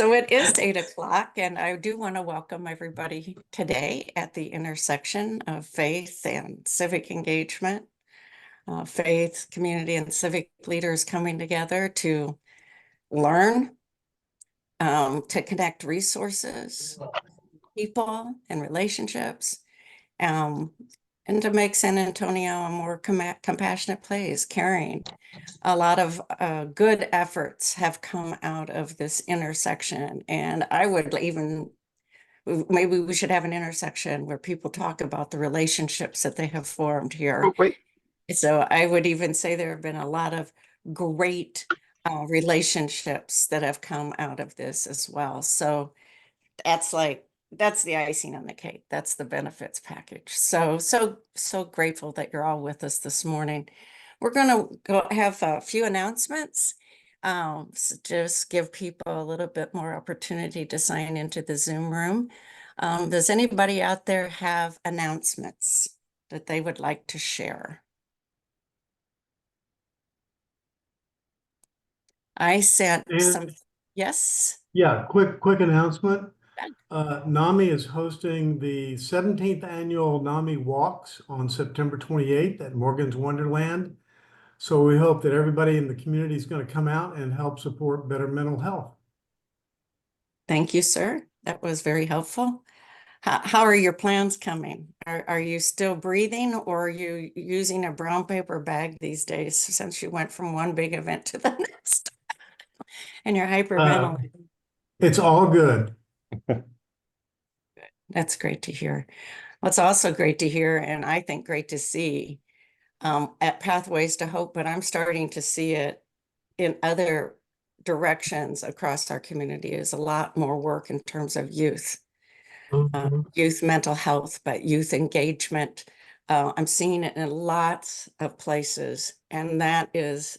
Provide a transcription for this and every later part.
So it is 8 o'clock, and I do want to welcome everybody today at the intersection of faith and civic engagement. Faith, community, and civic leaders coming together to learn, to connect resources, people, and relationships, um, and to make San Antonio a more compassionate place, caring. A lot of good efforts have come out of this intersection, and I would even, maybe we should have an intersection where people talk about the relationships that they have formed here. Oh, wait. So I would even say there have been a lot of great relationships that have come out of this as well. So that's the icing on the cake. That's the benefits package. So grateful that you're all with us this morning. We're going to go have a few announcements. Just give people a little bit more opportunity to sign into the Zoom room. Does anybody out there have announcements that they would like to share? I sent some, yes? Yeah, quick announcement. NAMI is hosting the 17th annual NAMI Walks on September 28th at Morgan's Wonderland. So we hope that everybody in the community is going to come out and help support better mental health. Thank you, sir. That was very helpful. How are your plans coming? Are you still breathing, or are you using a brown paper bag these days since you went from one big event to the next? And you're hyperventilating. It's all good. That's great to hear. What's also great to hear, and I think great to see at Pathways to Hope, but I'm starting to see it in other directions across our community, is a lot more work in terms of youth. Youth mental health, but youth engagement. I'm seeing it in lots of places, and that is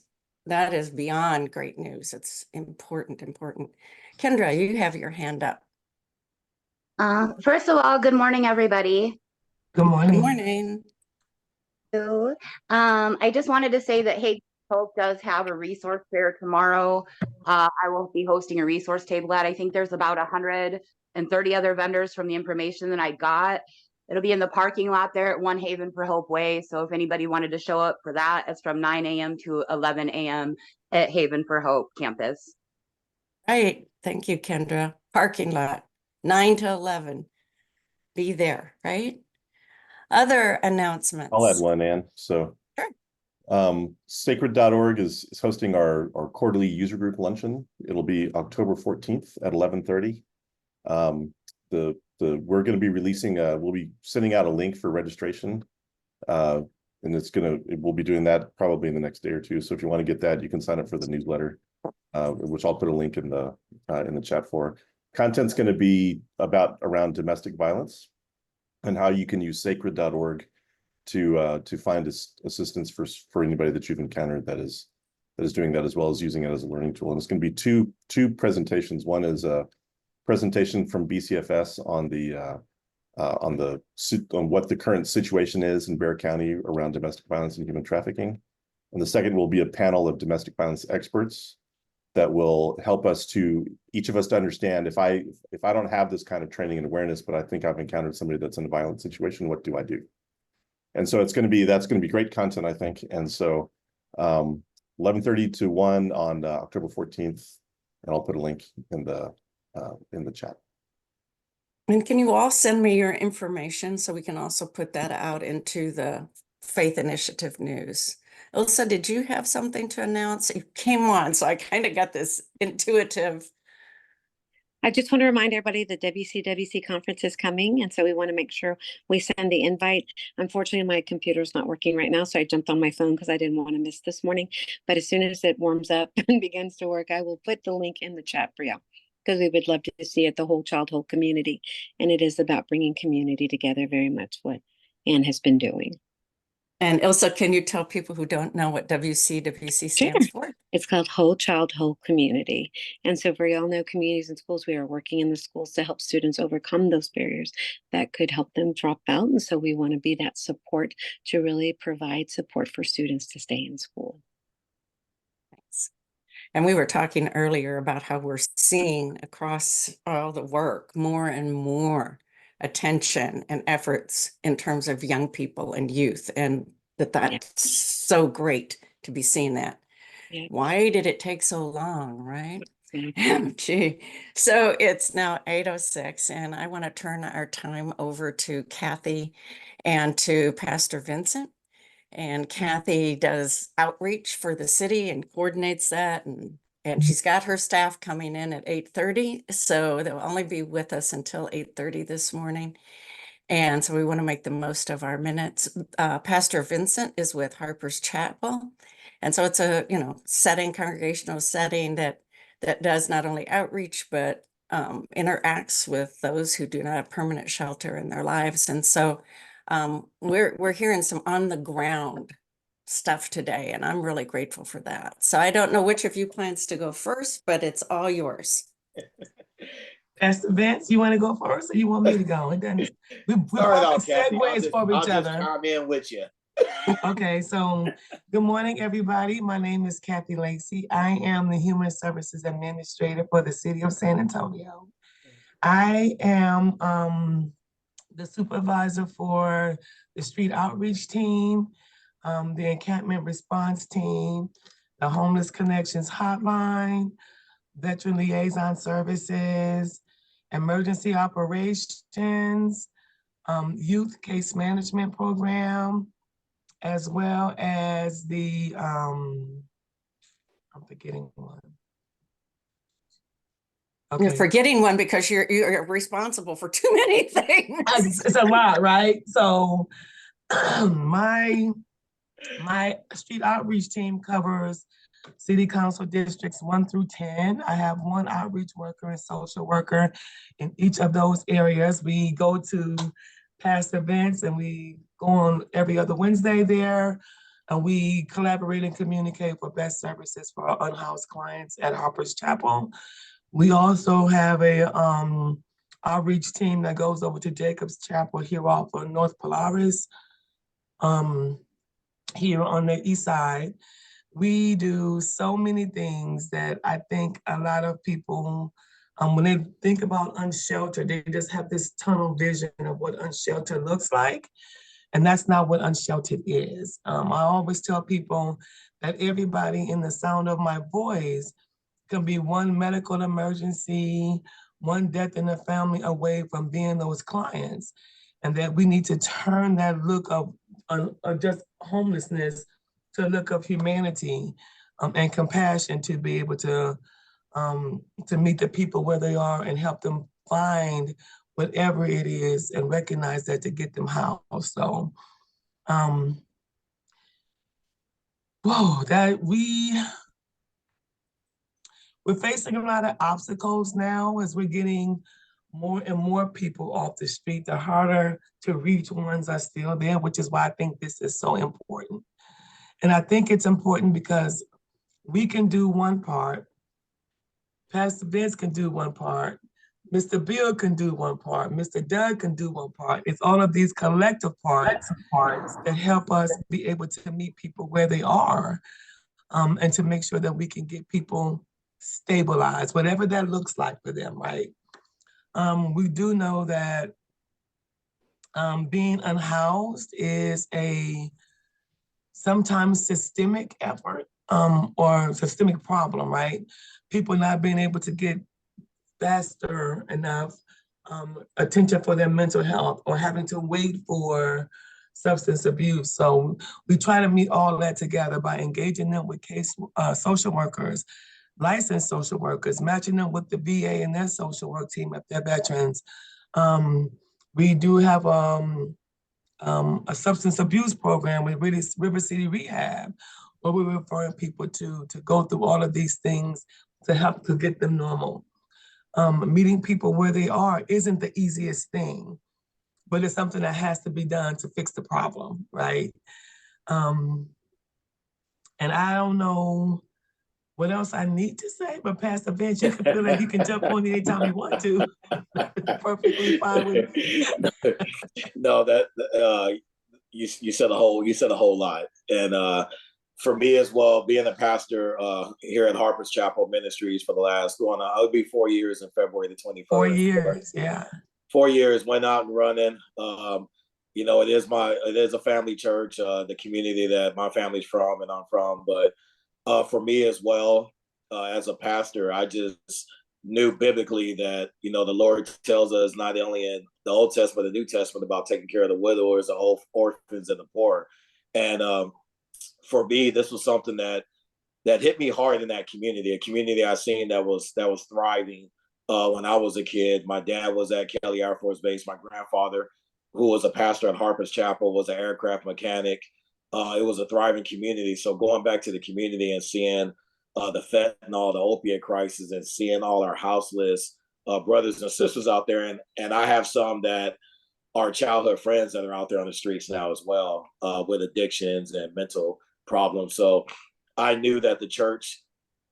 beyond great news. It's important. Kendra, you have your hand up. First of all, good morning, everybody. Good morning. Good morning. So, I just wanted to say that Hope does have a resource fair tomorrow. I will be hosting a resource table at, I think there's about 130 other vendors from the information that I got. It'll be in the parking lot there at One Haven for Hope Way. So if anybody wanted to show up for that, it's from 9 a.m. to 11 a.m. at Haven for Hope campus. Right. Thank you, Kendra. Parking lot, 9 to 11. Be there, right? Other announcements. I'll add one, Ann. So sure. Sacred.org is hosting our quarterly user group luncheon. It'll be October 14th at 11:30. We're going to be releasing we'll be sending out a link for registration. And we'll be doing that probably in the next day or two. So if you want to get that, you can sign up for the newsletter, which I'll put a link in the chat for. Content's going to be around domestic violence and how you can use sacred.org to find assistance for anybody that you've encountered that is doing that, as well as using it as a learning tool. And it's going to be two presentations. One is a presentation from BCFS on what the current situation is in Bexar County around domestic violence and human trafficking. And the second will be a panel of domestic violence experts that will help each of us to understand, if I don't have this kind of training and awareness, but I think I've encountered somebody that's in a violent situation, what do I do? And so that's going to be great content, I think. And so 11:30 to 1 on October 14th, and I'll put a link in the chat. And can you all send me your information so we can also put that out into the Faith Initiative news? Elsa, did you have something to announce? You came on, so I kind of got this intuitive. I just want to remind everybody the WCWC conference is coming, and so we want to make sure we send the invite. Unfortunately, my computer's not working right now, so I jumped on my phone because I didn't want to miss this morning. But as soon as it warms up and begins to work, I will put the link in the chat for you, because we would love to see it, the whole child community. And it is about bringing community together, very much what Ann has been doing. And Ilsa, can you tell people who don't know what WCWC stands for? It's called Whole Child, Whole Community. And so for y'all know, communities and schools, we are working in the schools to help students overcome those barriers that could help them drop out. And so we want to be that support to really provide support for students to stay in school. Thanks. And we were talking earlier about how we're seeing across all the work more and more attention and efforts in terms of young people and youth, and that's so great to be seeing that. Yeah. Why did it take so long, right? Yeah. Gee. So it's now 8:06, and I want to turn our time over to Kathy and to Pastor Vincent. And Kathy does outreach for the city and coordinates that, and she's got her staff coming in at 8:30, so they'll only be with us until 8:30 this morning. And so we want to make the most of our minutes. Pastor Vincent is with Harper's Chapel. And so it's a, congregational setting that does not only outreach, but interacts with those who do not have permanent shelter in their lives. And so we're hearing some on the ground stuff today, and I'm really grateful for that. So I don't know which of you plans to go first, but it's all yours. Pastor Vince, you want to go first, or you want me to go? It doesn't. We segues for each other. I'll just chime in with you. Okay, so good morning, everybody. My name is Kathy Lacy. I am the Human Services Administrator for the City of San Antonio. I am the supervisor for the street outreach team, the encampment response team, the Homeless Connections Hotline, Veteran Liaison Services, Emergency Operations, Youth Case Management Program, as well as the, I'm forgetting one. You're Okay, forgetting one because you're responsible for too many things. it's a lot, right? So my street outreach team covers city council districts 1 through 10. I have one outreach worker and social worker in each of those areas. We go to past events and we go on every other Wednesday there, and we collaborate and communicate for best services for our unhoused clients at Harper's Chapel. We also have a outreach team that goes over to Jacob's Chapel here off of North Polaris, here on the east side. We do so many things that I think a lot of people, when they think about unsheltered, they just have this tunnel vision of what unsheltered looks like. And that's not what unsheltered is. I always tell people that everybody in the sound of my voice can be one medical emergency, one death in the family away from being those clients. And that we need to turn that look of just homelessness to a look of humanity and compassion to be able to meet the people where they are and help them find whatever it is and recognize that to get them housed. So, we're facing a lot of obstacles now as we're getting more and more people off the street. The harder to reach ones are still there, which is why I think this is so important. And I think it's important because we can do one part, Pastor Vince can do one part, Mr. Bill can do one part, Mr. Doug can do one part. It's all of these collective parts that help us be able to meet people where they are, and to make sure that we can get people stabilized, whatever that looks like for them, right? We do know that being unhoused is a sometimes systemic effort or systemic problem, right? People not being able to get faster enough attention for their mental health, or having to wait for substance abuse. So we try to meet all that together by engaging them with social workers, licensed social workers, matching them with the VA and their social work team if they're veterans. We do have a substance abuse program with River City Rehab, where we're referring people to go through all of these things to help to get them normal. Meeting people where they are isn't the easiest thing, but it's something that has to be done to fix the problem, right? And I don't know what else I need to say, but Pastor Vince, you can feel like you can jump on anytime you want to. Perfectly fine with me. No, that you said a whole lot, and for me as well, being a pastor here at Harper's Chapel Ministries for the last it'll be 4 years in February the 21st. 4 years, yeah. 4 years, went out and running. You know, it is a family church, the community that my family's from and I'm from. But for me as well, as a pastor, I just knew biblically that, you know, the Lord tells us not only in the Old Testament, the New Testament, about taking care of the widowers, the orphans, and the poor. And for me, this was something that hit me hard in that community, a community I seen that was thriving when I was a kid. My dad was at Kelly Air Force Base. My grandfather, who was a pastor at Harper's Chapel, was an aircraft mechanic. It was a thriving community. So going back to the community and seeing the fentanyl, the opiate crisis, and seeing all our houseless brothers and sisters out there, and I have some that are childhood friends that are out there on the streets now as well, with addictions and mental problems. So I knew that the church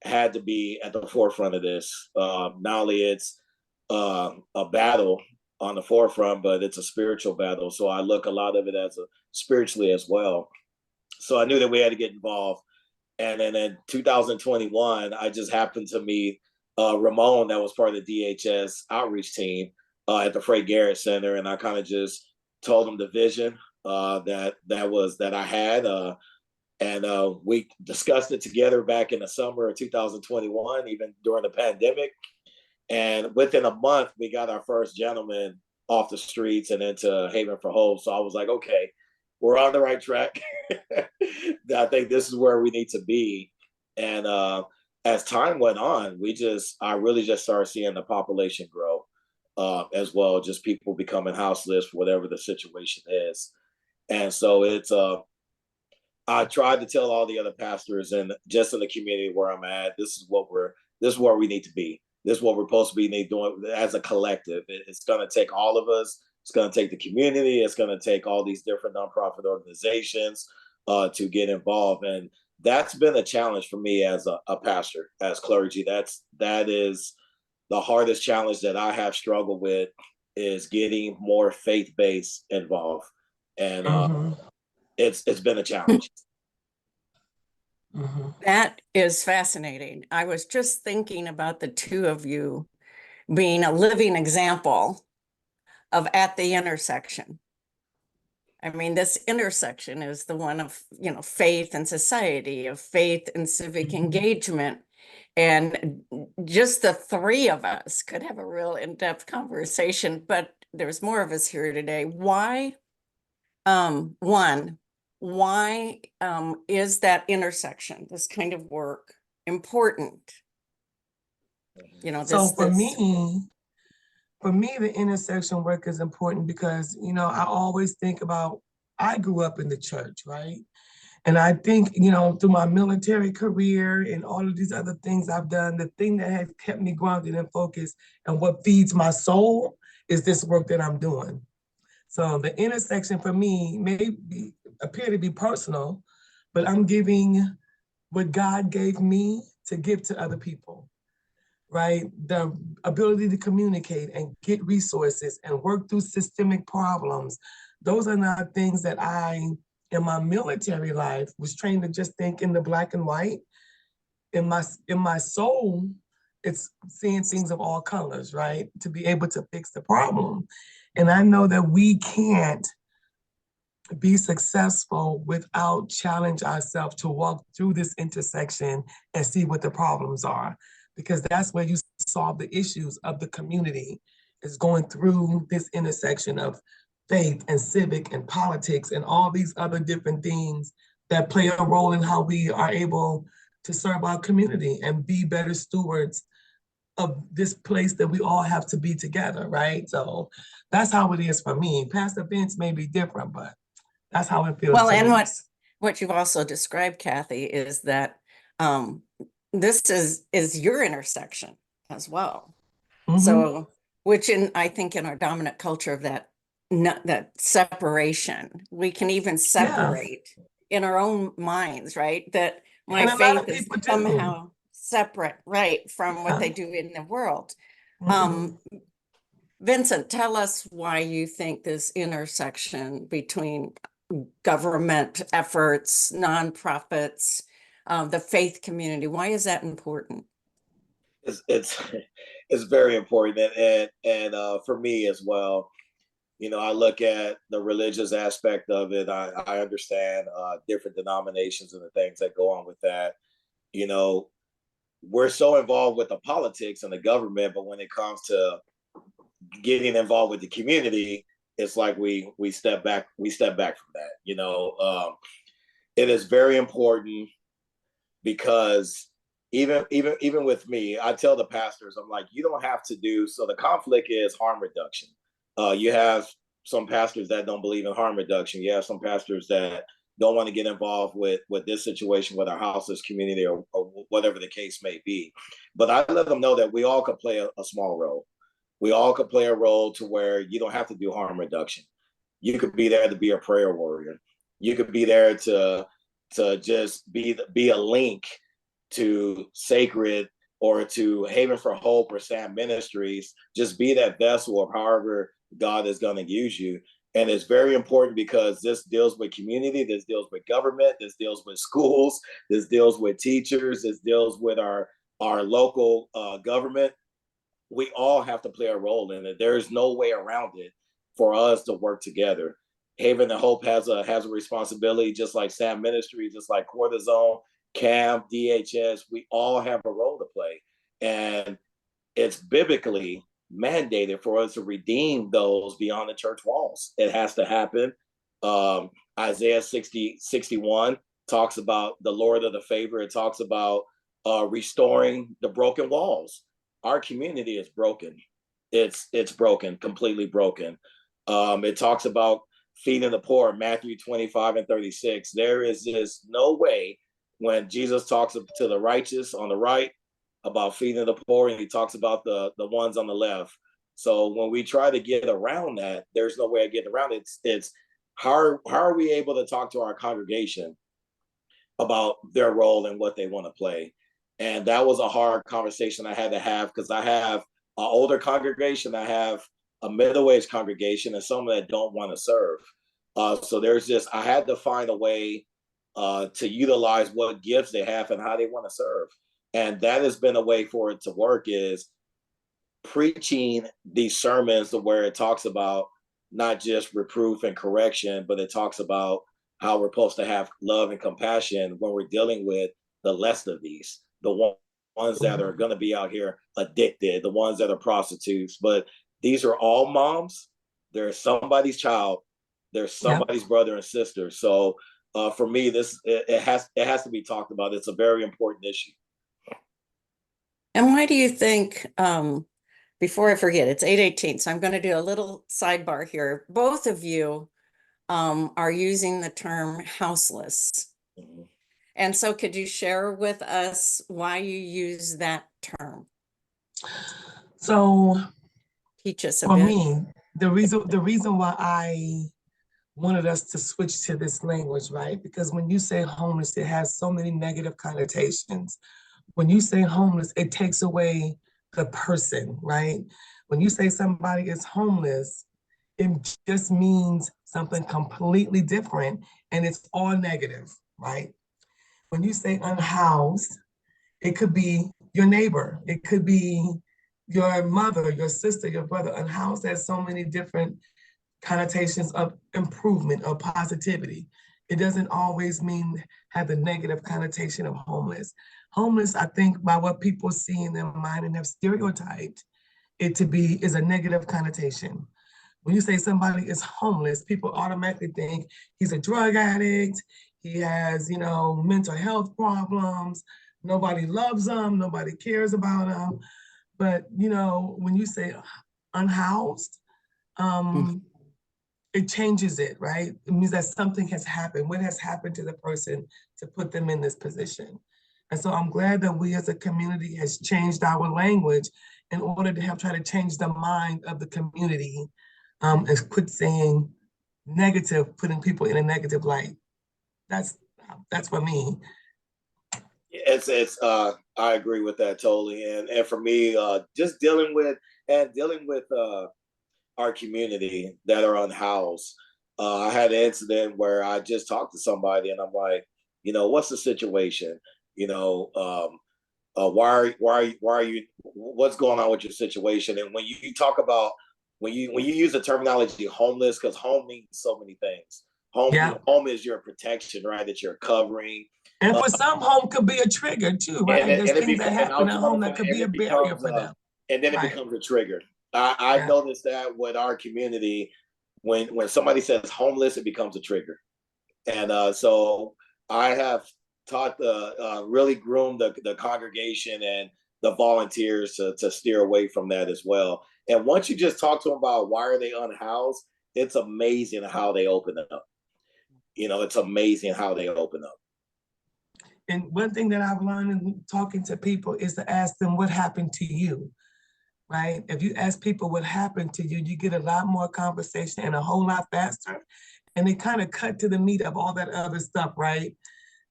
had to be at the forefront of this. Not only it's a battle on the forefront, but it's a spiritual battle. So I look a lot of it as spiritually as well. So I knew that we had to get involved. And then in 2021, I just happened to meet Ramon, that was part of the DHS outreach team at the Fred Garrett Center. And I kind of just told him the vision that I had. And we discussed it together back in the summer of 2021, even during the pandemic. And within a month, we got our first gentleman off the streets and into Haven for Hope. So I was like, okay, we're on the right track. I think this is where we need to be. And as time went on, I really just started seeing the population grow as well, just people becoming houseless, whatever the situation is. And so I tried to tell all the other pastors and just in the community where I'm at, this is where we need to be. This is what we're supposed to be doing as a collective. It's going to take all of us. It's going to take the community. It's going to take all these different nonprofit organizations to get involved. And that's been a challenge for me as a pastor, as clergy. That is the hardest challenge that I have struggled with, is getting more faith-based involved. And it's been a challenge. That is fascinating. I was just thinking about the two of you being a living example of at the intersection. I mean, this intersection is the one of, you know, faith and society, of faith and civic engagement. And just the three of us could have a real in-depth conversation, but there's more of us here today. Why is that intersection, this kind of work, important? You know, So for me, the intersection work is important because, you know, I always think about, I grew up in the church, right? And I think, you know, through my military career and all of these other things I've done, the thing that has kept me grounded and focused and what feeds my soul is this work that I'm doing. So the intersection for me may appear to be personal, but I'm giving what God gave me to give to other people, right? The ability to communicate and get resources and work through systemic problems. Those are not things that I, in my military life, was trained to just think in the black and white. In my soul, it's seeing things of all colors, right? To be able to fix the problem. And I know that we can't be successful without challenge ourselves to walk through this intersection and see what the problems are, because that's where you solve the issues of the community, is going through this intersection of faith and civic and politics and all these other different things that play a role in how we are able to serve our community and be better stewards of this place that we all have to be together, right? So that's how it is for me. Pastor Vince may be different, but that's how it feels. Well, to and me. what you've also described, Kathy, is that this is your intersection as well. So, which I think in our dominant culture of that separation, we can even separate in our own minds, right? That my faith is somehow separate, right, from what they do in the world. Vincent, tell us why you think this intersection between government efforts, nonprofits, the faith community? Why is that important? It's it's very important, and for me as well. You know, I look at the religious aspect of it. I understand different denominations and the things that go on with that. You know, we're so involved with the politics and the government, but when it comes to getting involved with the community, it's like we step back. We step back from that. You know, it is very important because even with me, I tell the pastors, I'm like, you don't have to do. So the conflict is harm reduction. You have some pastors that don't believe in harm reduction. You have some pastors that don't want to get involved with this situation with our houseless community or whatever the case may be. But I let them know that we all could play a small role. We all could play a role to where you don't have to do harm reduction. You could be there to be a prayer warrior. You could be there to just be a link to Sacred or to Haven for Hope or Sam Ministries. Just be that vessel of however God is going to use you. And it's very important because this deals with community, this deals with government, this deals with schools, this deals with teachers, this deals with our local government. We all have to play a role in it. There is no way around it for us to work together. Haven and Hope has a responsibility, just like Sam Ministry, just like Cortisone, CAM, DHS. We all have a role to play, and it's biblically mandated for us to redeem those beyond the church walls. It has to happen. Isaiah 61 talks about the Lord of the favor. It talks about restoring the broken walls. Our community is broken. It's broken, completely broken. It talks about feeding the poor, Matthew 25:36. There is just no way when Jesus talks to the righteous on the right about feeding the poor, and he talks about the ones on the left. So when we try to get around that, there's no way of getting around it. It's how are we able to talk to our congregation about their role and what they want to play? And that was a hard conversation I had to have because I have an older congregation, I have a middle-aged congregation, and some that don't want to serve. So there's just, I had to find a way to utilize what gifts they have and how they want to serve. And that has been a way for it to work, is preaching these sermons where it talks about not just reproof and correction, but it talks about how we're supposed to have love and compassion when we're dealing with the less of these, the ones that are going to be out here addicted, the ones that are prostitutes. But these are all moms. They're somebody's child. They're somebody's brother and sister. So for me, it has to be talked about. It's a very important issue. And why do you think, before I forget, it's 8:18, so I'm going to do a little sidebar here. Both of you are using the term houseless. Mhm. And so could you share with us why you use that term? So Teach us a for bit. me, the reason why I wanted us to switch to this language, right? Because when you say homeless, it has so many negative connotations. When you say homeless, it takes away the person, right? When you say somebody is homeless, it just means something completely different, and it's all negative, right? When you say unhoused, it could be your neighbor, it could be your mother, your sister, your brother. Unhoused has so many different connotations of improvement or positivity. It doesn't always mean have the negative connotation of homeless. Homeless, I think, by what people see in their mind and have stereotyped it to be, is a negative connotation. When you say somebody is homeless, people automatically think he's a drug addict, he has, mental health problems, nobody loves him, nobody cares about him. But, when you say unhoused, it changes it, right? It means that something has happened. What has happened to the person to put them in this position? And so I'm glad that we as a community has changed our language in order to help try to change the mind of the community, and quit saying negative, putting people in a negative light. That's for me. It's I agree with that totally. And for me, just dealing with our community that are unhoused, I had an incident where I just talked to somebody and I'm like, what's the situation? Why are you, what's going on with your situation? And when you talk about, when you use the terminology homeless, because home means so many things. Home is your protection, right? That you're covering. And for some, home could be a trigger too, right? There's things that happen at home that could be a barrier for them. And then it becomes a trigger. I noticed that with our community, when somebody says homeless, it becomes a trigger. And so I have taught really groomed the congregation and the volunteers to steer away from that as well. And once you just talk to them about why are they unhoused, it's amazing how they open up. It's amazing how they open up. And one thing that I've learned in talking to people is to ask them what happened to you, right? If you ask people what happened to you, you get a lot more conversation and a whole lot faster. And they kind of cut to the meat of all that other stuff, right?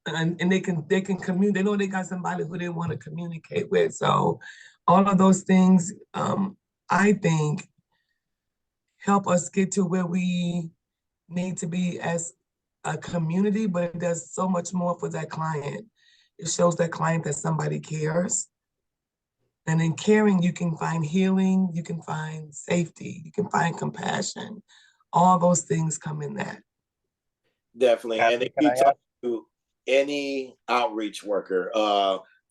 And they can communicate. They know they got somebody who they want to communicate with. So all of those things, I think, help us get to where we need to be as a community, but it does so much more for that client. It shows that client that somebody cares. And in caring, you can find healing, you can find safety, you can find compassion. All those things come in that. Definitely. And if you talk to any outreach worker,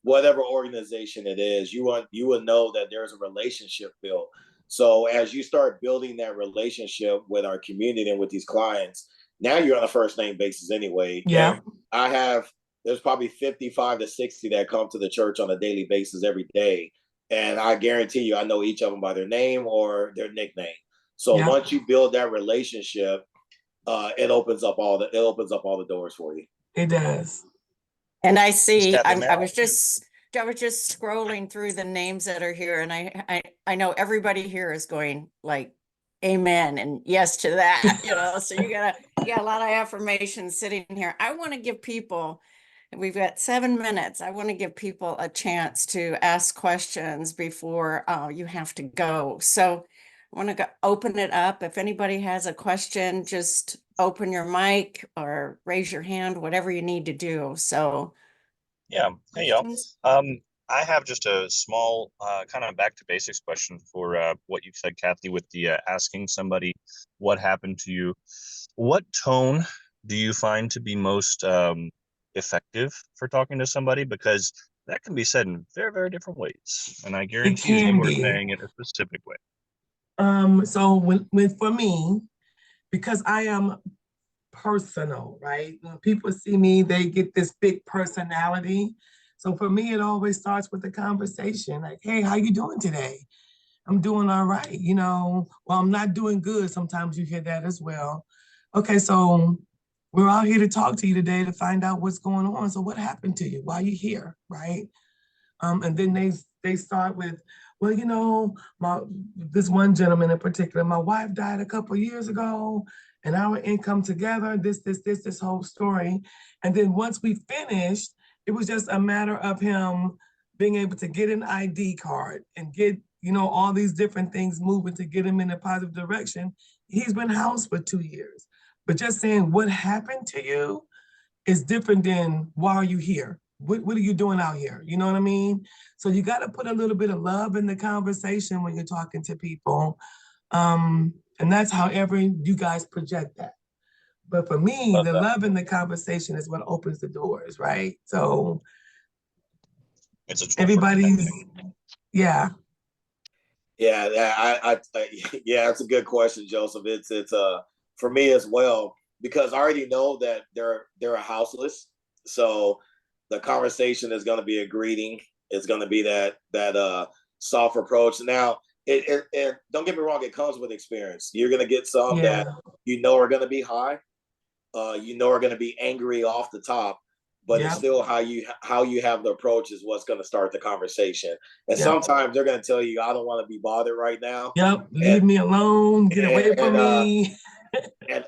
whatever organization it is, you would know that there's a relationship built. So as you start building that relationship with our community and with these clients, now you're on a first name basis anyway. Yeah. And there's probably 55 to 60 that come to the church on a daily basis every day. And I guarantee you, I know each of them by their name or their nickname. So once you build that relationship, it opens up all the doors for you. It does. And I see, I was just scrolling through the names that are here, and I know everybody here is going like, amen and yes to that, so you got a lot of affirmations sitting here. I want to give people, we've got 7 minutes. I want to give people a chance to ask questions before you have to go. So I want to open it up. If anybody has a question, just open your mic or raise your hand, whatever you need to do. So yeah, hey y'all. I have just a small kind of back to basics question for what you said, Kathy, with the asking somebody what happened to you. What tone do you find to be most effective for talking to somebody? Because that can be said in very, very different ways. And I guarantee you were saying it a specific way. So for me, because I am personal, right? When people see me, they get this big personality. So for me, it always starts with a conversation like, hey, how you doing today? I'm doing all right. Well, I'm not doing good. Sometimes you hear that as well. Okay, so we're all here to talk to you today to find out what's going on. So what happened to you? Why are you here, right? And then they start with, well, this one gentleman in particular, my wife died a couple of years ago, and our income together, this whole story. And then once we finished, it was just a matter of him being able to get an ID card and get, all these different things moving to get him in a positive direction. He's been housed for 2 years. But just saying what happened to you is different than why are you here? What are you doing out here? You know what I mean? So you got to put a little bit of love in the conversation when you're talking to people. And that's however you guys project that. But for me, the love in the conversation is what opens the doors, right? So everybody's, yeah. Yeah, that's a good question, Joseph. It's for me as well, because I already know that they're houseless. So the conversation is going to be a greeting. It's going to be that soft approach. Now, it don't get me wrong, it comes with experience. You're going to get some that are going to be high, are going to be angry off the top, but it's still how you have the approach is what's going to start the conversation. And sometimes they're going to tell you, I don't want to be bothered right now. Leave me alone, get away from me.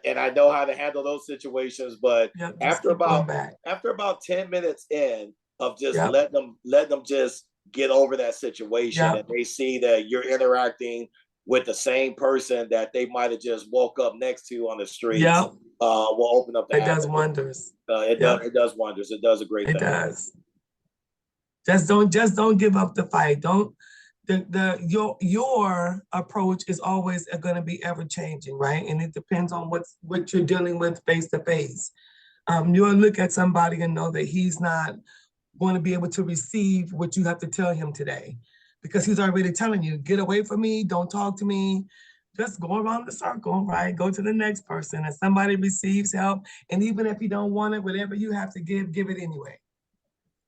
And I know how to handle those situations, but after about 10 minutes in of just letting them just get over that situation, and they see that you're interacting with the same person that they might have just woke up next to on the street, Yep. Will open up the It does avenue. wonders. It does wonders. It does a great It thing. does. Just don't give up the fight. Don't your approach is always going to be ever changing, right? And it depends on what you're dealing with face to face. You'll look at somebody and know that he's not going to be able to receive what you have to tell him today, because he's already telling you, get away from me, don't talk to me, just go around the circle, right? Go to the next person, and somebody receives help. And even if he don't want it, whatever you have to give it anyway.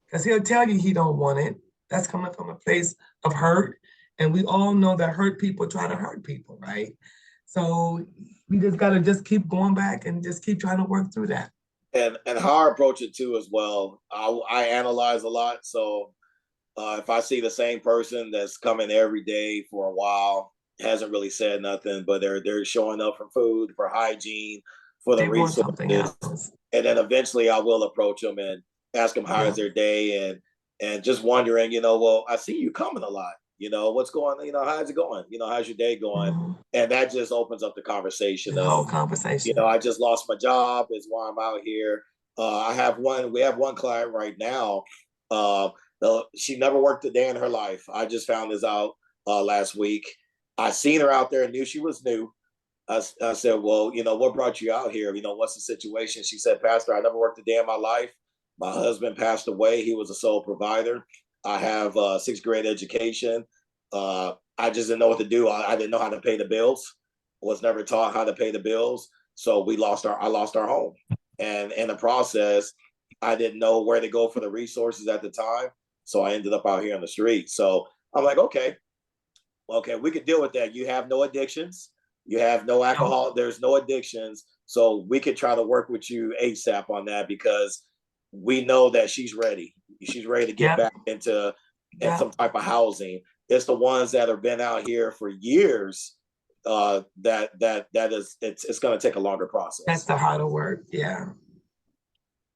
Because he'll tell you he don't want it. That's coming from a place of hurt. And we all know that hurt people try to hurt people, right? So we just got to just keep going back and just keep trying to work through that. And how I approach it too as well, I analyze a lot. So if I see the same person that's coming every day for a while, hasn't really said nothing, but they're showing up for food, for hygiene, for the resources, and then eventually I will approach them and ask them how is their day, and just wondering, well, I see you coming a lot. What's going on? How's it going? How's your day going? And that just opens up the conversation. The whole conversation. I just lost my job, is why I'm out here. We have one client right now. She never worked a day in her life. I just found this out last week. I seen her out there and knew she was new. I said, well, what brought you out here? What's the situation? She said, Pastor, I never worked a day in my life. My husband passed away. He was a sole provider. I have a 6th grade education. I just didn't know what to do. I didn't know how to pay the bills. Was never taught how to pay the bills. So I lost our home. And in the process, I didn't know where to go for the resources at the time. So I ended up out here on the street. So I'm like, okay, we could deal with that. You have no addictions. You have no alcohol. There's no addictions. So we could try to work with you ASAP on that, because we know that she's ready. She's ready to get back into some type of housing. It's the ones that have been out here for years that it's going to take a longer process. That's the harder work. Yeah.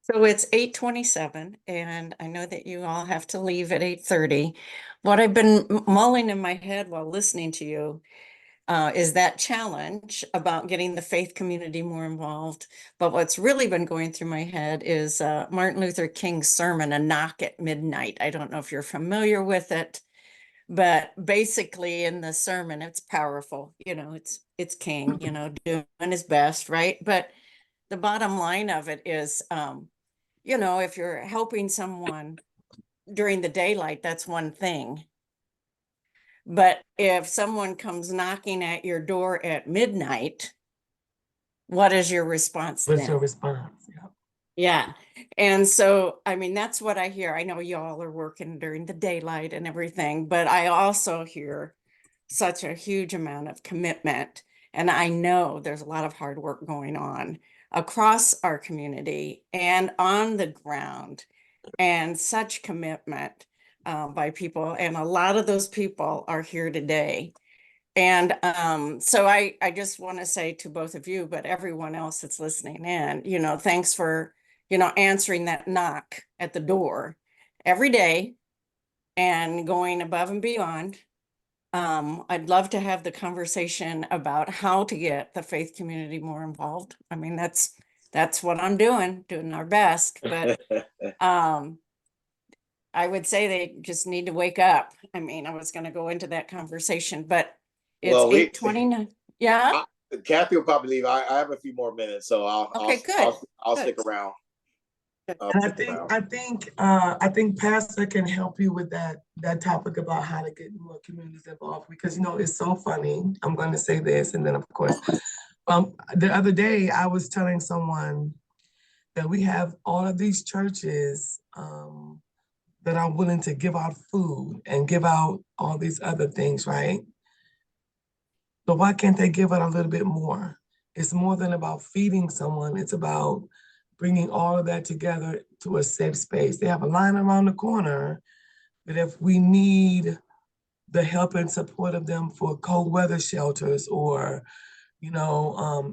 So it's 8:27, and I know that you all have to leave at 8:30. What I've been mulling in my head while listening to you is that challenge about getting the faith community more involved. But what's really been going through my head is Martin Luther King's sermon, A Knock at Midnight. I don't know if you're familiar with it, but basically in the sermon, it's powerful. It's King, doing his best, right? But the bottom line of it is, if you're helping someone during the daylight, that's one thing. But if someone comes knocking at your door at midnight, what is your response then? What's your response? Yeah. And so, that's what I hear. I know y'all are working during the daylight and everything, but I also hear such a huge amount of commitment. And I know there's a lot of hard work going on across our community and on the ground, and such commitment by people. And a lot of those people are here today. And so I just want to say to both of you, but everyone else that's listening in, thanks for, answering that knock at the door every day and going above and beyond. I'd love to have the conversation about how to get the faith community more involved. That's what I'm doing our best. But I would say they just need to wake up. I was going to go into that conversation, but it's 8:29. Yeah. Kathy will probably leave. I have a few more minutes, so I'll stick around. I think Pastor can help you with that topic about how to get more communities involved, because it's so funny. I'm going to say this, and then of course, the other day I was telling someone that we have all of these churches that are willing to give out food and give out all these other things, right? But why can't they give it a little bit more? It's more than about feeding someone. It's about bringing all of that together to a safe space. They have a line around the corner, but if we need the help and support of them for cold weather shelters or,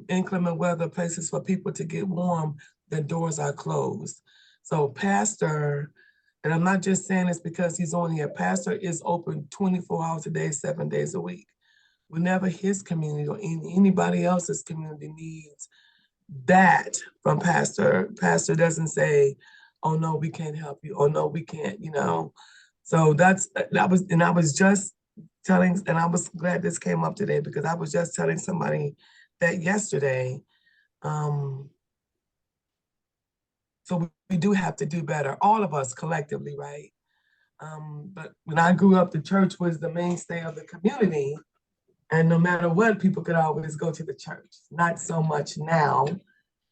inclement weather places for people to get warm, the doors are closed. So Pastor, and I'm not just saying this because he's on here, Pastor is open 24 hours a day, 7 days a week. whenever his community or anybody else's community needs that from Pastor, Pastor doesn't say, oh no, we can't help you, oh no, we can't, you know. So I was just telling, and I was glad this came up today because I was just telling somebody that yesterday. So we do have to do better, all of us collectively, right? But when I grew up, the church was the mainstay of the community. And no matter what, people could always go to the church. Not so much now.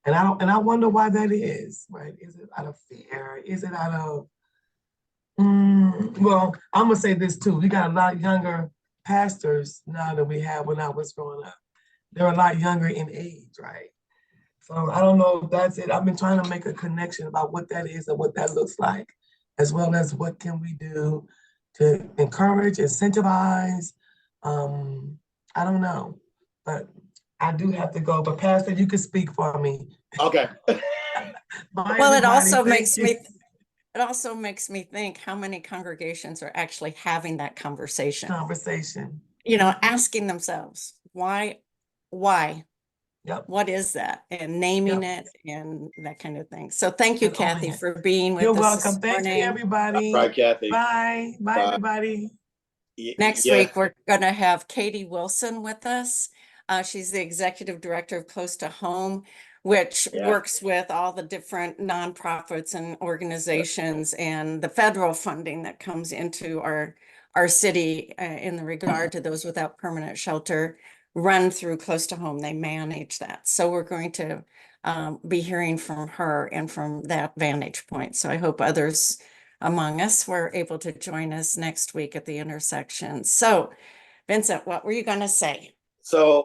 And I wonder why that is, right? Is it out of fear? Is it out of, well, I'm gonna say this too. We got a lot younger pastors now than we had when I was growing up. They're a lot younger in age, right? So I don't know if that's it. I've been trying to make a connection about what that is and what that looks like, as well as what can we do to encourage, incentivize. I don't know, but I do have to go. But Pastor, you can speak for me. Okay. Bye, Well, it everybody. also Thank makes you. me, it also makes me think how many congregations are actually having that conversation, Conversation. you know, asking themselves, why, Yep. what is that? And naming Yep. it and that kind of thing. So thank you, And owning Kathy, it. for being You're with us welcome. this Thank you, morning. everybody. Right, Kathy. Bye. Bye, Bye. everybody. Next Yeah. week, we're going to have Katie Wilson with us. She's the executive director of COSA Home, which Yeah. works with all the different nonprofits and organizations and the federal funding that comes into our city in the regard to those without permanent shelter run through COSA Home. They manage that. So we're going to be hearing from her and from that vantage point. So I hope others among us were able to join us next week at the intersection. So, Vincent, what were you going to say? So,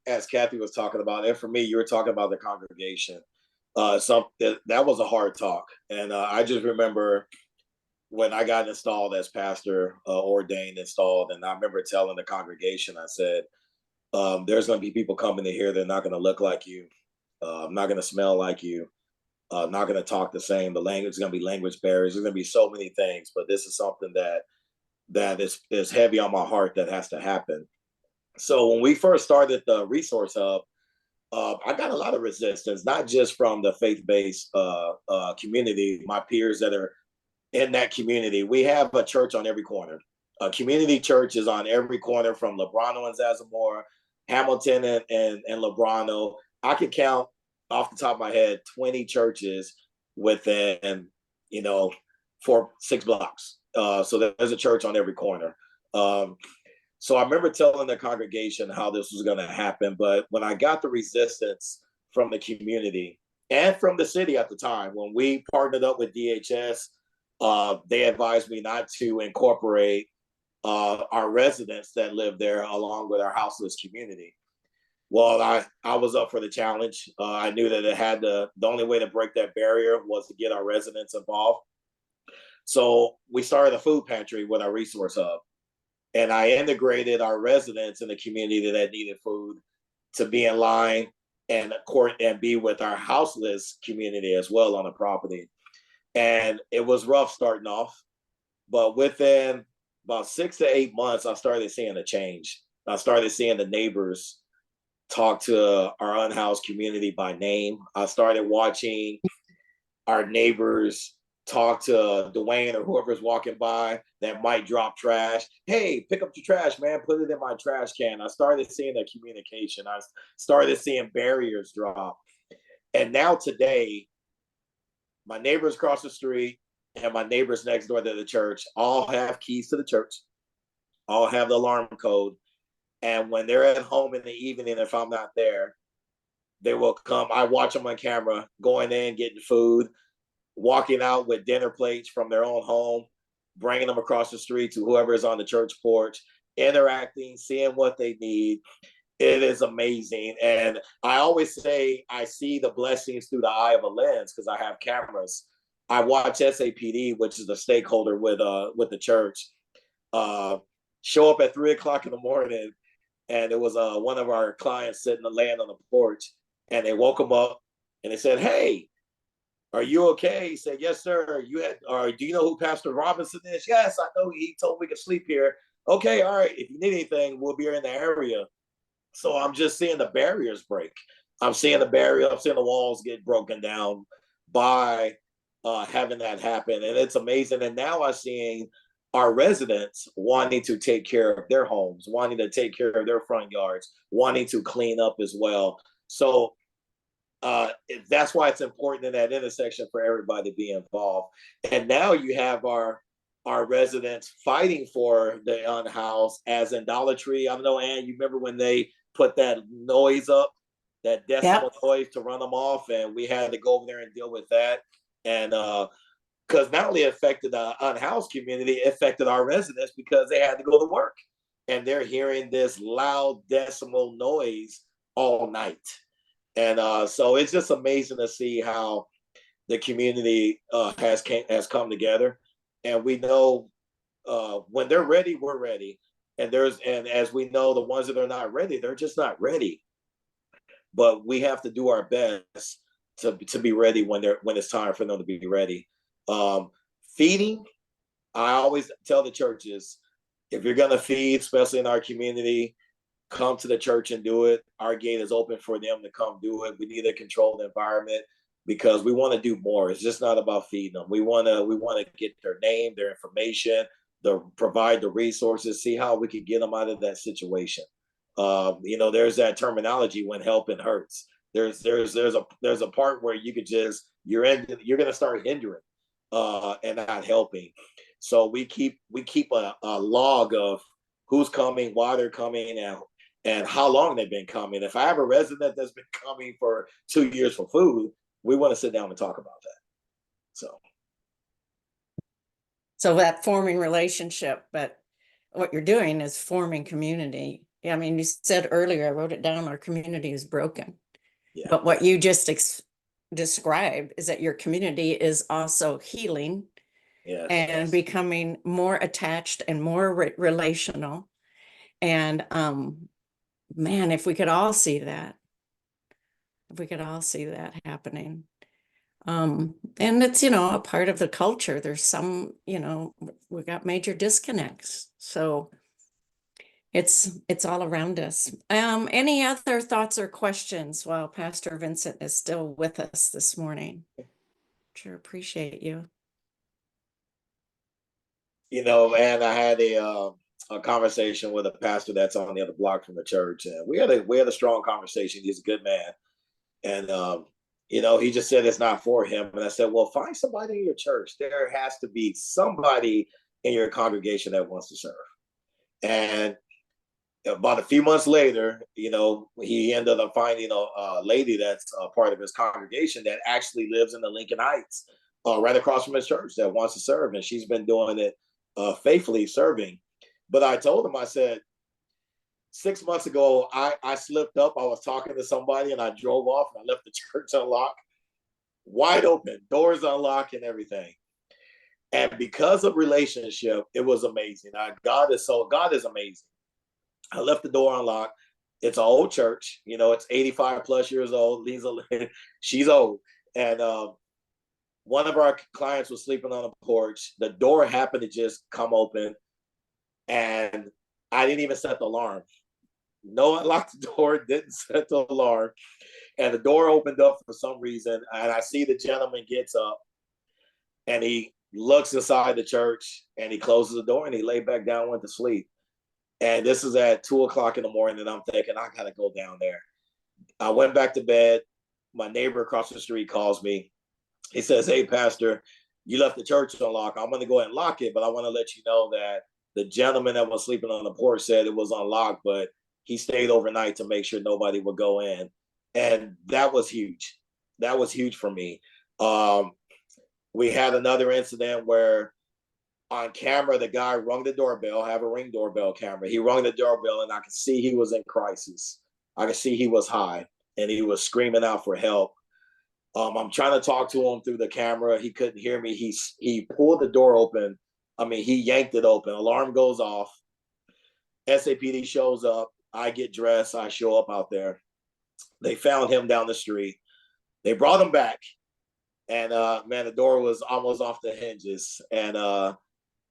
as Kathy was talking about, and for me, you were talking about the congregation. So that was a hard talk, and I just remember when I got installed as pastor, ordained, installed, and I remember telling the congregation, I said, "There's going to be people coming in here. They're not going to look like you, not going to smell like you." Not going to talk the same. The language is going to be language barriers. There's going to be so many things, but this is something that is heavy on my heart that has to happen. So when we first started the resource hub, I got a lot of resistance, not just from the faith-based community, my peers that are in that community. We have a church on every corner. A community church is on every corner from Lebrano and Zasamora, Hamilton and Lebrano. I could count off the top of my head 20 churches within 4-6 blocks. So there's a church on every corner. So I remember telling the congregation how this was going to happen, but when I got the resistance from the community and from the city at the time, when we partnered up with DHS, they advised me not to incorporate our residents that live there along with our houseless community. Well, I was up for the challenge. I knew that it had the only way to break that barrier was to get our residents involved. So we started a food pantry with our resource hub. And I integrated our residents in the community that needed food to be in line and be with our houseless community as well on the property. And it was rough starting off, but within about 6 to 8 months, I started seeing a change. I started seeing the neighbors talk to our unhoused community by name. I started watching our neighbors talk to Dwayne or whoever's walking by that might drop trash. Hey, pick up your trash, man. Put it in my trash can. I started seeing the communication. I started seeing barriers drop. And now today, my neighbors across the street and my neighbors next door to the church all have keys to the church, all have the alarm code. And when they're at home in the evening, if I'm not there, they will come. I watch them on camera going in, getting food, walking out with dinner plates from their own home, bringing them across the street to whoever is on the church porch, interacting, seeing what they need. It is amazing. And I always say I see the blessings through the eye of a lens because I have cameras. I watch SAPD, which is the stakeholder with the church, show up at 3:00 in the morning. And it was one of our clients sitting laying on the porch, and they woke him up and they said, "Hey, are you okay?" He said, "Yes, sir. Do you know who Pastor Robinson is?" "Yes, I know. He told me we could sleep here." Okay, all right, if you need anything, we'll be in the area. So I'm just seeing the barriers break. I'm seeing the walls get broken down by having that happen. And it's amazing. And now I'm seeing our residents wanting to take care of their homes, wanting to take care of their front yards, wanting to clean up as well. So that's why it's important in that intersection for everybody to be involved. And now you have our residents fighting for the unhoused, as in Dollar Tree. I don't know, Ann, you remember when they put that noise up, that decimal noise to run them off, and we had to go over there and deal with that. And because not only affected the unhoused community, it affected our residents because they had to go to work and they're hearing this loud decimal noise all night. And so it's just amazing to see how the community has come together. And we know when they're ready, we're ready. And as we know, the ones that are not ready, they're just not ready. But we have to do our best to be ready when it's time for them to be ready. Feeding, I always tell the churches, if you're gonna feed, especially in our community, come to the church and do it. Our gate is open for them to come do it. We need a controlled environment because we want to do more. It's just not about feeding them. We want to get their name, their information, provide the resources, see how we can get them out of that situation. There's that terminology, when helping hurts. There's a part where you could you're going to start hindering and not helping. So we keep a log of who's coming, why they're coming, and how long they've been coming. If I have a resident that's been coming for 2 years for food, we want to sit down and talk about that. So that forming relationship, but what you're doing is forming community. I mean, you said earlier, I wrote it down, our community is broken. Yeah. But what you just described is that your community is also healing, and becoming more attached and more relational. And man, if we could all see that, happening. And it's, a part of the culture. There's some, we got major disconnects. So it's all around us. Any other thoughts or questions while Pastor Vincent is still with us this morning? Sure, appreciate you. And I had a conversation with a pastor that's on the other block from the church, and we had a strong conversation. He's a good man, and he just said it's not for him. And I said, well, find somebody in your church. There has to be somebody in your congregation that wants to serve. And about a few months later, he ended up finding a lady that's a part of his congregation that actually lives in the Lincoln Heights, right across from his church, that wants to serve. And she's been doing it faithfully, serving. But I told him, I said, 6 months ago, I slipped up. I was talking to somebody and I drove off and I left the church unlocked, wide open, doors unlocked and everything. And because of relationship, it was amazing. God is amazing. I left the door unlocked. It's an old church. It's 85 plus years old. She's old. And one of our clients was sleeping on a porch. The door happened to just come open. And I didn't even set the alarm. No, I locked the door, didn't set the alarm. And the door opened up for some reason. And I see the gentleman gets up and he looks inside the church and he closes the door and he lay back down and went to sleep. And this is at 2:00 in the morning. And I'm thinking, I got to go down there. I went back to bed. My neighbor across the street calls me. He says, hey, Pastor, you left the church unlocked. I'm going to go ahead and lock it, but I want to let you know that the gentleman that was sleeping on the porch said it was unlocked, but he stayed overnight to make sure nobody would go in. And that was huge. That was huge for me. We had another incident where on camera, the guy rung the doorbell. I have a Ring doorbell camera. He rung the doorbell and I could see he was in crisis. I could see he was high and he was screaming out for help. I'm trying to talk to him through the camera. He couldn't hear me. He pulled the door open. He yanked it open. Alarm goes off. SAPD shows up. I get dressed. I show up out there. They found him down the street. They brought him back. And man, the door was almost off the hinges. And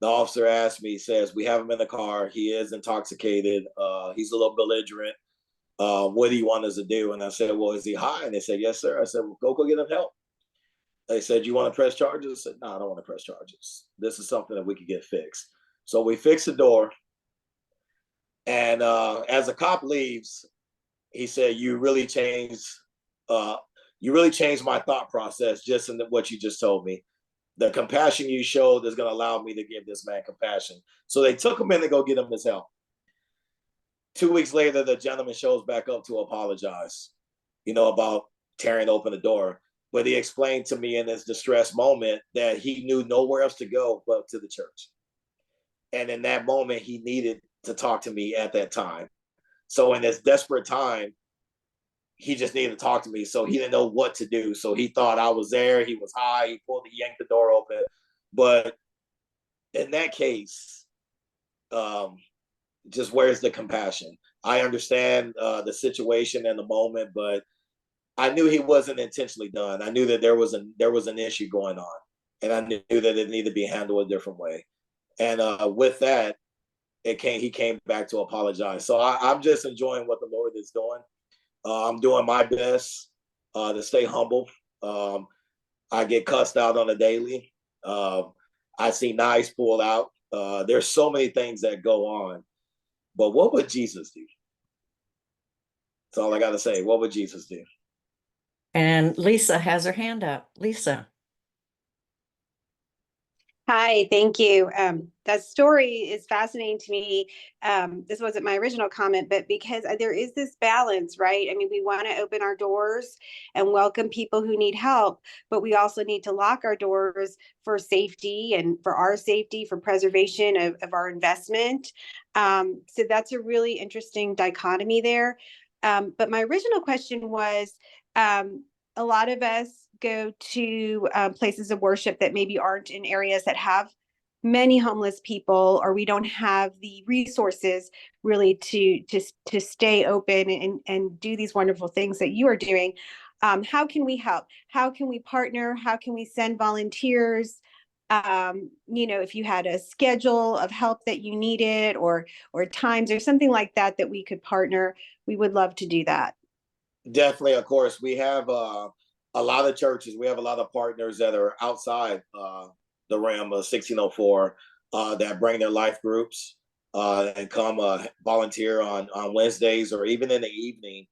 The officer asked me, he says, we have him in the car. He is intoxicated. He's a little belligerent. What do you want us to do? And I said, well, is he high? And they said, yes, sir. I said, well, go get him help. They said, you want to press charges? I said, no, I don't want to press charges. This is something that we could get fixed. So we fixed the door. And as the cop leaves, he said, you really changed my thought process just in what you just told me. The compassion you showed is going to allow me to give this man compassion. So they took him in to go get him his help. 2 weeks later, the gentleman shows back up to apologize, about tearing open the door. But he explained to me in this distressed moment that he knew nowhere else to go but to the church. And in that moment, he needed to talk to me at that time. So in this desperate time, he just needed to talk to me. So he didn't know what to do. So he thought I was there. He was high. He yanked the door open. But in that case, just where's the compassion? I understand the situation and the moment, but I knew he wasn't intentionally done. I knew that there was an issue going on, and I knew that it needed to be handled a different way. And with that, he came back to apologize. So I'm just enjoying what the Lord is doing. I'm doing my best to stay humble. I get cussed out on a daily. I see knives pulled out. There's so many things that go on. But what would Jesus do? That's all I got to say. What would Jesus do? And Lisa has her hand up. Lisa. Hi, thank you. That story is fascinating to me. This wasn't my original comment, but because there is this balance, right? I mean, we want to open our doors and welcome people who need help, but we also need to lock our doors for safety and for our safety, for preservation of our investment. So that's a really interesting dichotomy there. But my original question was, a lot of us go to places of worship that maybe aren't in areas that have many homeless people, or we don't have the resources really to stay open and do these wonderful things that you are doing. How can we help? How can we partner? How can we send volunteers? If you had a schedule of help that you needed, or times or something like that we could partner, we would love to do that. Definitely, of course. We have a lot of churches. We have a lot of partners that are outside the realm of 1604 that bring their life groups and come volunteer on Wednesdays or even in the evening.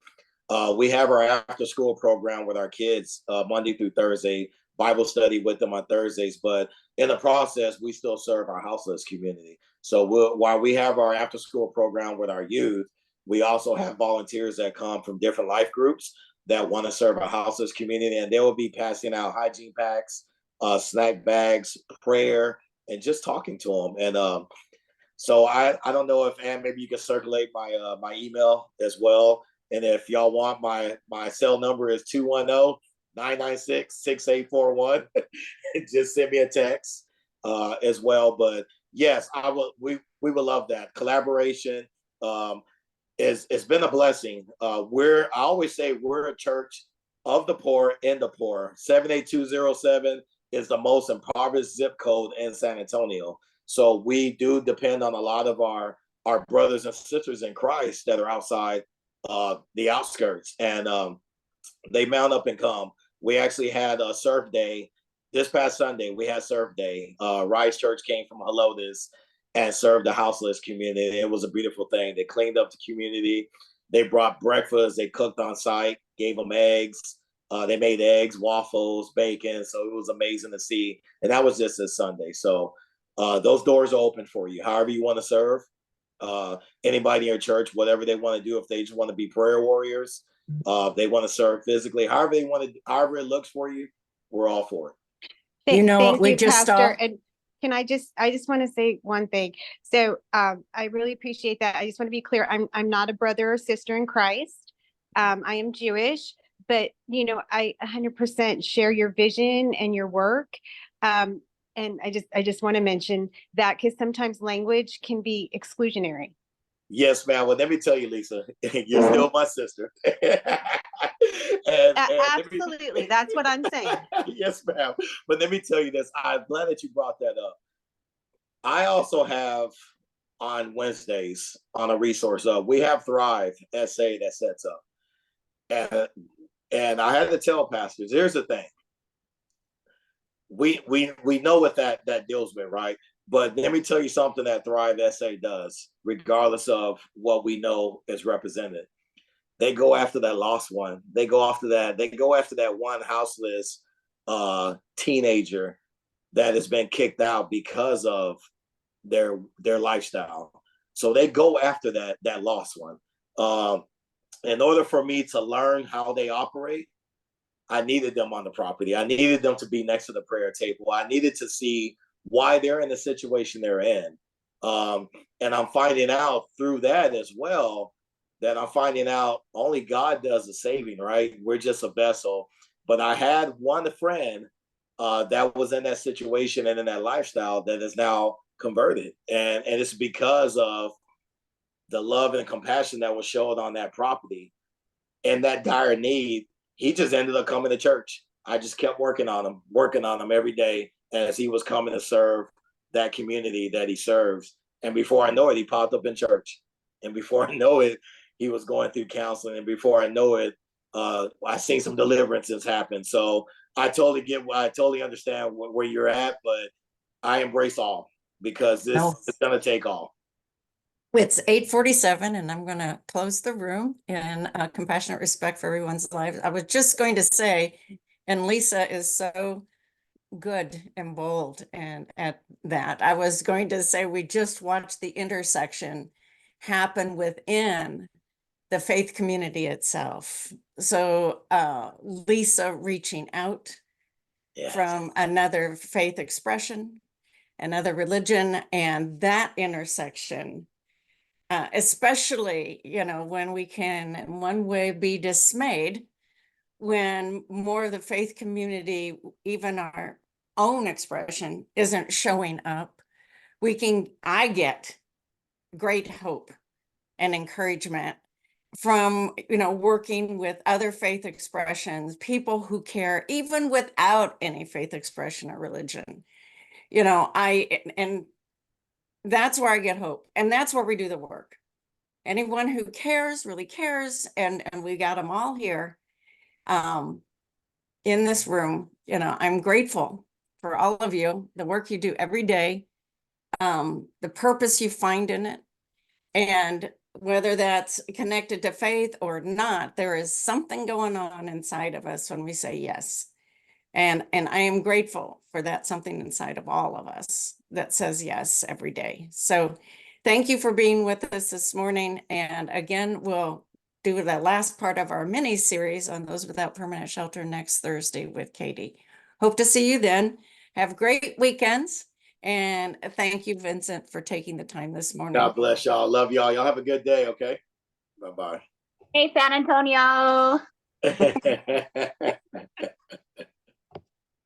We have our after school program with our kids Monday through Thursday, Bible study with them on Thursdays. But in the process, we still serve our houseless community. So while we have our after school program with our youth, we also have volunteers that come from different life groups that want to serve our houseless community, and they will be passing out hygiene packs, snack bags, prayer, and just talking to them. And so I don't know if Ann, maybe you can circulate my email as well. And if y'all want, my cell number is 210-996-6841. Just send me a text as well. But yes, we would love that collaboration. It's been a blessing. I always say we're a church of the poor in the poor. 78207 is the most impoverished zip code in San Antonio. So we do depend on a lot of our brothers and sisters in Christ that are outside the outskirts, and they mount up and come. We actually had a surf day this past Sunday. We had surf day. Rise Church came from Helotes and served the houseless community. It was a beautiful thing. They cleaned up the community. They brought breakfast. They cooked on site, gave them eggs. They made eggs, waffles, bacon. So it was amazing to see. And that was just this Sunday. So those doors are open for you. However you want to serve. Anybody in your church, whatever they want to do, if they just want to be prayer warriors, they want to serve physically, however it looks for you, we're all for it. Thank you, Pastor. And can I just want to say one thing. So I really appreciate that. I just want to be clear. I'm not a brother or sister in Christ. I am Jewish, but I 100% share your vision and your work. And I just want to mention that, because sometimes language can be exclusionary. Yes, ma'am. Well, let me tell you, Lisa, you're still my sister. Absolutely. That's what I'm saying. Yes, ma'am. But let me tell you this. I'm glad that you brought that up. I also have on Wednesdays on a resource. We have Thrive SA that sets up, and I had to tell pastors. Here's the thing. We know what that deals with, right? But let me tell you something that Thrive SA does, regardless of what we know is represented. They go after that lost one. They go after that. They go after that one houseless teenager that has been kicked out because of their lifestyle. So they go after that lost one. In order for me to learn how they operate, I needed them on the property. I needed them to be next to the prayer table. I needed to see why they're in the situation they're in. And I'm finding out through that as well, that I'm finding out only God does the saving, right? We're just a vessel. But I had one friend that was in that situation and in that lifestyle that is now converted. And it's because of the love and compassion that was shown on that property and that dire need. He just ended up coming to church. I just kept working on him every day as he was coming to serve that community that he serves. And before I know it, he popped up in church. And before I know it, he was going through counseling. And before I know it, I seen some deliverances happen. So I totally understand where you're at, but I embrace all because this is going to take all. It's 8:47 and I'm going to close the room in compassionate respect for everyone's lives. I was just going to say, and Lisa is so good and bold and at that. I was going to say, we just watched the intersection happen within the faith community itself. So Lisa reaching out from another faith expression, another religion, and that intersection, especially, when we can in one way be dismayed when more of the faith community, even our own expression, isn't showing up. I get great hope and encouragement from, working with other faith expressions, people who care, even without any faith expression or religion. And that's where I get hope. And that's where we do the work. Anyone who cares, really cares. And we got them all here in this room. I'm grateful for all of you, the work you do every day, the purpose you find in it. And whether that's connected to faith or not, there is something going on inside of us when we say yes. And I am grateful for that something inside of all of us that says yes every day. So thank you for being with us this morning. And again, we'll do the last part of our mini series on those without permanent shelter next Thursday with Katie. Hope to see you then. Have great weekends. And thank you, Vincent, for taking the time this morning. God bless y'all. Love y'all. Y'all have a good day. Okay. Bye-bye. Hey, San Antonio.